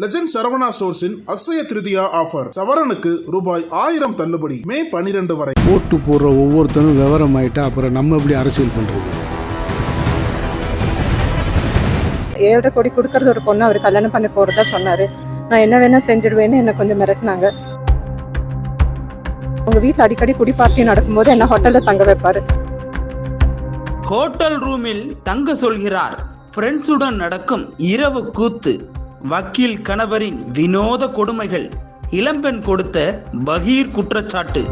Legend Saravana ஸ்டோர்ஸின் Akshaya Tritiya offer சவரனுக்கு ரூபாய் 1000 தள்ளுபடி மே 12 வரை. ஓட்டு போடுற ஒவ்வொருத்தரும் விவரம் ஆயிட்டா அப்புறம் நம்ம எப்படி அரசியல் பண்றது? 7.5 கோடி கொடுக்கறது ஒரு பொண்ணு அவர் கல்யாணம் பண்ணி போறதா சொன்னாரு. நான் என்ன வேணா செஞ்சிடுவேன்னு என்ன கொஞ்சம் மிரட்டினாங்க. உங்க வீட்டில் அடிக்கடி குடி பார்ட்டி நடக்கும்போது என்ன ஹோட்டல்ல தங்க வைப்பாரு. ஹோட்டல் ரூமில் தங்க சொல்கிறார். ஃப்ரெண்ட்ஸுடன் நடக்கும் இரவு கூத்து, வக்கீல் கணவரின் வினோத கொடுமைகள், இளம்பெண் கொடுத்த பகீர் குற்றச்சாட்டு.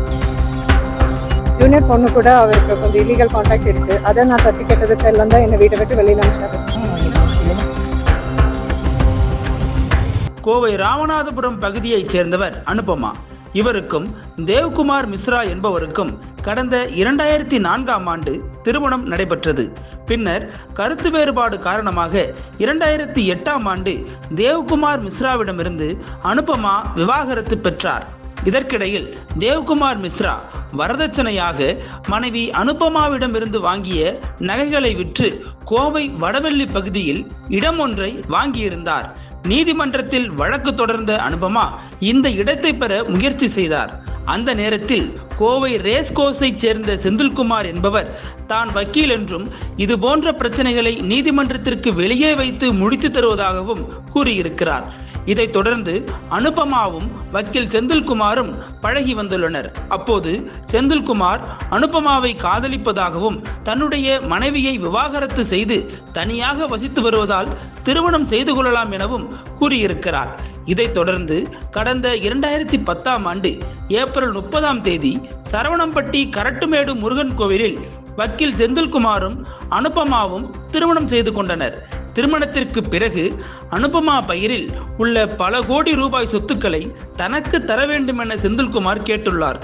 ஜூனியர் பொண்ணு கூட அவருக்கு கொஞ்சம் இல்லீகல் கான்டாக்ட் இருக்கு. அதை நான் தட்டி கேட்டதுக்கு எல்லாம் தான் என்னை வீட்டை விட்டு வெளியில அனுப்பிச்சாரு. கோவை ராமநாதபுரம் பகுதியைச் சேர்ந்தவர் அனுபமா. இவருக்கும் தேவ்குமார் மிஸ்ரா என்பவருக்கும் கடந்த 2004ஆம் ஆண்டு திருமணம் நடைபெற்றது. பின்னர் கருத்து வேறுபாடு காரணமாக 2008ஆம் ஆண்டு தேவ்குமார் மிஸ்ராவிடமிருந்து அனுபமா விவாகரத்து பெற்றார். இதற்கிடையில் தேவ்குமார் மிஸ்ரா வரதட்சணையாக மனைவி அனுபமாவிடமிருந்து வாங்கிய நகைகளை விற்று கோவை வடவெள்ளி பகுதியில் இடம் ஒன்றை வாங்கியிருந்தார். நீதிமன்றத்தில் வழக்கு தொடர்ந்த அனுபமா இந்த இடத்தை பெற முயற்சி செய்தார். அந்த நேரத்தில் கோவை ரேஸ்கோர்ஸை சேர்ந்த செந்தில்குமார் என்பவர் தான் வக்கீல் என்றும் இது போன்ற பிரச்சனைகளை நீதிமன்றத்திற்கு வெளியே வைத்து முடித்து தருவதாகவும் கூறியிருக்கிறார். இதைத் தொடர்ந்து அனுபமாவும் வக்கீல் செந்தில்குமாரும் பழகி வந்துள்ளனர். அப்போது செந்தில்குமார் அனுபமாவை காதலிப்பதாகவும் தன்னுடைய மனைவியை விவாகரத்து செய்து தனியாக வசித்து வருவதால் திருமணம் செய்து கொள்ளலாம் எனவும் கூறியிருக்கிறார். இதைத் தொடர்ந்து கடந்த 2010ஆம் ஆண்டு ஏப்ரல் 30ஆம் தேதி சரவணம்பட்டி கரட்டுமேடு முருகன் கோவிலில் வக்கீல் செந்தில்குமாரும் அனுபமாவும் திருமணம் செய்து கொண்டனர். திருமணத்திற்கு பிறகு அனுபமா பெயரில் உள்ள பல கோடி ரூபாய் சொத்துக்களை தனக்கு தர வேண்டும் என செந்தில்குமார் கேட்டுள்ளார்.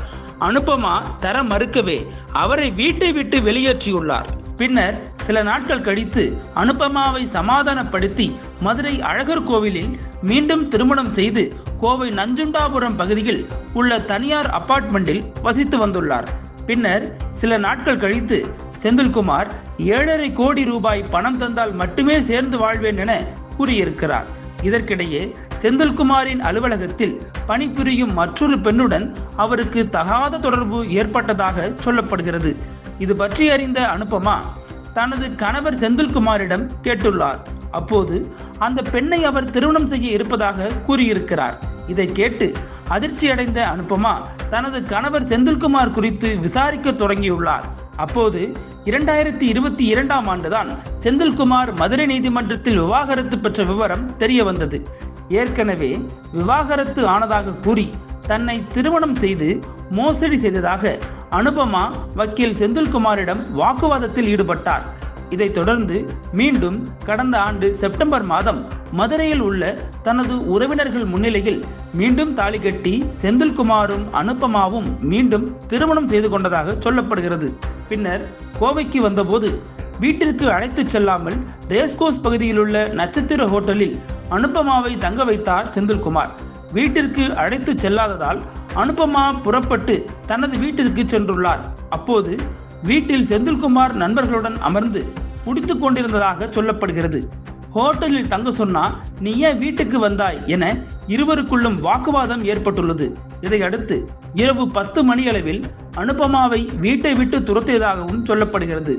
அனுபமா தர மறுக்கவே அவரை வீட்டை விட்டு வெளியேற்றியுள்ளார். பின்னர் சில நாட்கள் கழித்து அனுபமாவை சமாதானப்படுத்தி மதுரை அழகர் கோவிலில் மீண்டும் திருமணம் செய்து கோவை நஞ்சுண்டாபுரம் பகுதியில் உள்ள தனியார் அபார்ட்மெண்டில் வசித்து வந்துள்ளார். பின்னர் சில நாட்கள் கழித்து செந்தில்குமார் 7.5 கோடி ரூபாய் பணம் தந்தால் மட்டுமே சேர்ந்து வாழ்வேன் என கூறியிருக்கிறார். இதற்கிடையே செந்தில்குமாரின் அலுவலகத்தில் பணிபுரியும் மற்றொரு பெண்ணுடன் அவருக்கு தகாத தொடர்பு ஏற்பட்டதாக சொல்லப்படுகிறது. இது பற்றி அறிந்த அனுபமா தனது கணவர் செந்தில்குமாரிடம் கேட்டுள்ளார். அப்போது அந்த பெண்ணை அவர் திருமணம் செய்ய இருப்பதாக கூறியிருக்கிறார். இதை கேட்டு அதிர்ச்சியடைந்த அனுபமா தனது கணவர் செந்தில்குமார் குறித்து விசாரிக்க தொடங்கியுள்ளார். அப்போது 2022ஆம் ஆண்டுதான் செந்தில்குமார் மதுரை நீதிமன்றத்தில் விவாகரத்து பெற்ற விவரம் தெரிய வந்தது. ஏற்கனவே விவாகரத்து ஆனதாக கூறி தன்னை திருமணம் செய்து மோசடி செய்ததாக அனுபமா வக்கீல் செந்தில்குமாரிடம் வாக்குவாதத்தில் ஈடுபட்டார். இதைத் தொடர்ந்து மீண்டும் கடந்த ஆண்டு செப்டம்பர் மாதம் மதுரையில் உள்ள தனது உறவினர்கள் முன்னிலையில் மீண்டும் தாலி கட்டி செந்தில்குமாரும் அனுபமாவும் மீண்டும் திருமணம் செய்து கொண்டதாக சொல்லப்படுகிறது. பின்னர் கோவைக்கு வந்தபோது வீட்டிற்கு அழைத்து செல்லாமல் ரேஸ்கோர்ஸ் பகுதியில் உள்ள நட்சத்திர ஹோட்டலில் அனுபமாவை தங்க வைத்தார் செந்தில்குமார். வீட்டிற்கு அழைத்து செல்லாததால் அனுபமா புறப்பட்டு தனது வீட்டிற்கு சென்றுள்ளார். அப்போது வீட்டில் செந்தில்குமார் நண்பர்களுடன் அமர்ந்து குடித்துக் கொண்டிருந்ததாக சொல்லப்படுகிறது. ஹோட்டலில் தங்க சொன்னா நீ ஏன் வீட்டுக்கு வந்தாய் என இருவருக்குள்ளும் வாக்குவாதம் ஏற்பட்டுள்ளது. இதையடுத்து இரவு 10 மணியளவில் அனுபமாவை வீட்டை விட்டு துரத்தியதாகவும் சொல்லப்படுகிறது.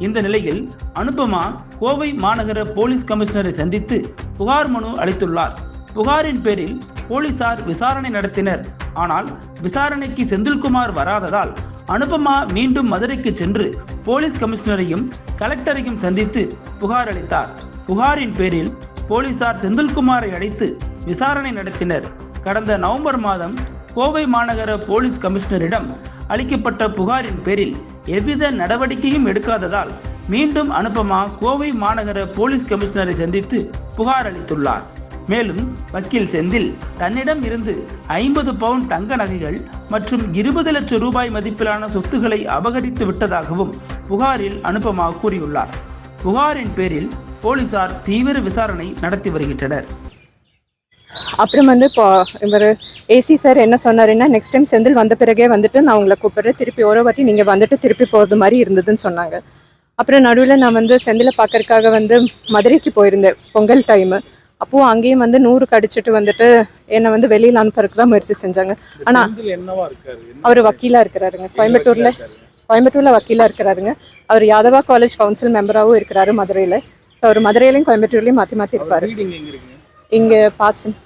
இந்த நிலையில் அனுபமா கோவை மாநகர போலீஸ் கமிஷனரை சந்தித்து புகார் மனு அளித்துள்ளார். புகாரின் பேரில் போலீசார் விசாரணை நடத்தினர். ஆனால் விசாரணைக்கு செந்தில்குமார் வராததால் அனுபமா மீண்டும் மதுரைக்கு சென்று போலீஸ் கமிஷனரையும் கலெக்டரையும் சந்தித்து புகார் அளித்தார். புகாரின் பேரில் போலீசார் செந்தில்குமாரை அழைத்து விசாரணை நடத்தினர். கடந்த நவம்பர் மாதம் கோவை மாநகர போலீஸ் கமிஷனரிடம் அளிக்கப்பட்ட புகாரின் பேரில் எவ்வித நடவடிக்கையும் எடுக்காததால் மீண்டும் அனுபமா கோவை மாநகர போலீஸ் கமிஷனரை சந்தித்து புகார் அளித்துள்ளார். மேலும் வக்கீல் செந்தில் தன்னிடம் இருந்து 50 பவுன் தங்க நகைகள் மற்றும் 20 லட்சம் ரூபாய் மதிப்பிலான சொத்துக்களை அபகரித்து விட்டதாகவும் புகாரில் அனுபமா கூறியுள்ளார். புகாரின் பேரில் போலீசார் தீவிர விசாரணை நடத்தி வருகின்றனர். அப்புறம் இப்போ இவர் ஏசி சார் என்ன சொன்னாருன்னா, நெக்ஸ்ட் டைம் செந்தில் வந்த பிறகே நான் உங்களை கூப்பிடுறேன், திருப்பி ஒரு வாட்டி நீங்கள் வந்துட்டு திருப்பி போகிறது மாதிரி இருந்ததுன்னு சொன்னாங்க. அப்புறம் நடுவில் நான் செந்திலை பார்க்கறதுக்காக மதுரைக்கு போயிருந்தேன் பொங்கல் டைமு. அப்போது அங்கேயும் வந்து 100 கடிச்சிட்டு வந்துட்டு என்னை வந்து வெளியில் அனுப்புறதுக்கு தான் முயற்சி செஞ்சாங்க. ஆனால் என்னவா இருக்காரு? அவர் வக்கீலாக இருக்கிறாருங்க, கோயம்புத்தூரில் வக்கீலாக இருக்கிறாருங்க. அவர் யாதவா காலேஜ் கவுன்சில் மெம்பராகவும் இருக்கிறாரு மதுரையில். ஸோ அவர் மதுரையிலையும் கோயம்புத்தூர்லையும் மாற்றி மாற்றி இருப்பார். ரீடிங் எங்க இருக்குங்க? இங்கே பாசன்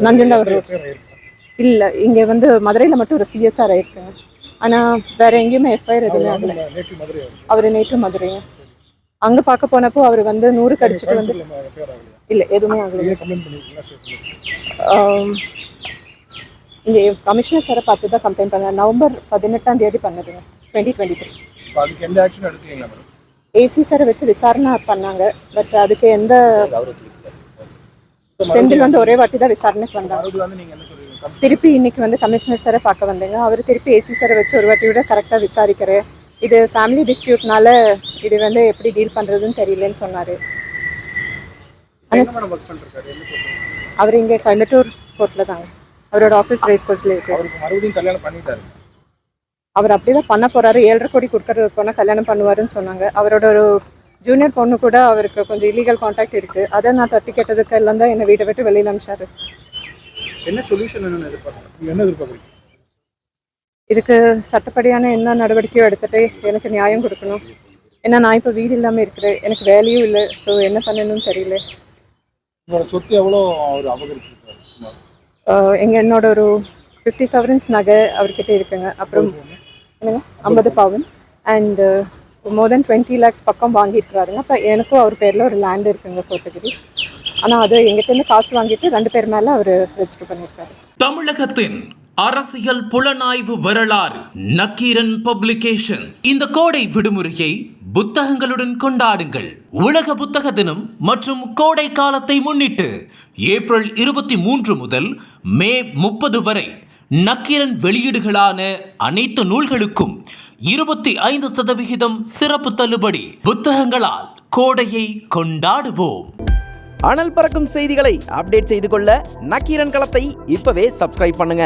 நஞ்சண்டவர் இல்லை, இங்கே வந்து மதுரையில் மட்டும் ஒரு சிஎஸ்ஆர் ஆயிருக்குங்க. ஆனால் வேற எங்கேயுமே எஃப்ஐஆர் எதுவுமே ஆகல. அவர் நேற்று மதுரைங்க. அங்கே பார்க்க போனப்போ அவர் வந்து 100 கடிச்சிட்டு வந்து இல்லை எதுவுமே ஆகல. இங்கே கமிஷனர் சாரை பார்த்து தான் கம்ப்ளைண்ட் பண்ணேன். நவம்பர் 18ஆம் தேதி பண்ணதுங்க, 2023. ஏசி சாரை வச்சு விசாரணை பண்ணாங்க. பட் அதுக்கு எந்த செந்தில் வந்து ஒரே வாட்டி தான் விசாரணைக்கு வந்தாங்க. திருப்பி இன்னைக்கு வந்து கமிஷனர் சாரை பார்க்க வந்தேங்க. அவர் திருப்பி ஏசி சாரை வச்சு ஒரு வாட்டி விட கரெக்டாக விசாரிக்கிறேன், இது ஃபேமிலி டிஸ்பியூட்னால இது வந்து எப்படி டீல் பண்ணுறதுன்னு தெரியலன்னு சொன்னார். அவர் இங்கே கோயம்புத்தூர் கோர்ட்டில் தாங்க, அவரோட ஆஃபீஸ் ரேஸ் கோர்ஸில் இருக்கு. அவர் அப்படிதான் பண்ண போறாரு. 7.5 கோடி கொடுக்கறது போனால் கல்யாணம் பண்ணுவாருன்னு சொன்னாங்க. அவரோட ஒரு ஜூனியர் பொண்ணு கூட அவருக்கு கொஞ்சம் இல்லீகல் கான்டாக்ட் இருக்கு. அதை நான் தட்டி கேட்டதுக்கு எல்லாம் தான் என்னை வீட்டை விட்டு வெளியில் அனுப்பிச்சாரு. என்ன சொல்யூஷன் என்ன எதிர்பார்க்குறீங்க? இதுக்கு சட்டப்படியான என்ன நடவடிக்கையோ எடுத்துட்டு எனக்கு நியாயம் கொடுக்கணும். ஏன்னா நான் இப்போ வீடு இல்லாமல் இருக்கிறேன், எனக்கு வேலையும் இல்லை. ஸோ என்ன பண்ணணும்னு தெரியல. உங்களோட சொத்து எவ்வளோ அவர் அபகரிச்சிருக்காரு? என்னோட ஒரு 50 sovereigns நகை அவர்கிட்ட இருக்குங்க. அப்புறம் என்னங்க 50 பவுன் அண்ட் மோர் தென் 20 lakhs பக்கம் வாங்கியிருக்கிறாருங்க. அப்போ எனக்கும் அவர் பேரில் ஒரு லேண்ட் இருக்குங்க கோத்தகிரி. ஆனால் அது எங்கிட்டேருந்து காசு வாங்கிட்டு 2 பேர் மேலே அவர் ரெஜிஸ்டர் பண்ணியிருக்காரு. தமிழகத்தின் அரசியல் புலனாய்வு வரலாறு நக்கீரன் பப்ளிகேஷன்ஸ். இந்த கோடை விடுமுறையை புத்தகங்களுடன் கொண்டாடுங்கள். உலக புத்தக தினம் மற்றும் கோடை காலத்தை முன்னிட்டு ஏப்ரல் 23 முதல் மே 30 வரை நக்கீரன் வெளியீடுகளான அனைத்து நூல்களுக்கும் 25% சிறப்பு தள்ளுபடி. புத்தகங்களால் கோடையை கொண்டாடுவோம். அனல் பறக்கும் செய்திகளை அப்டேட் செய்து கொள்ள நக்கீரன் களத்தை இப்பவே சப்ஸ்கிரைப் பண்ணுங்க.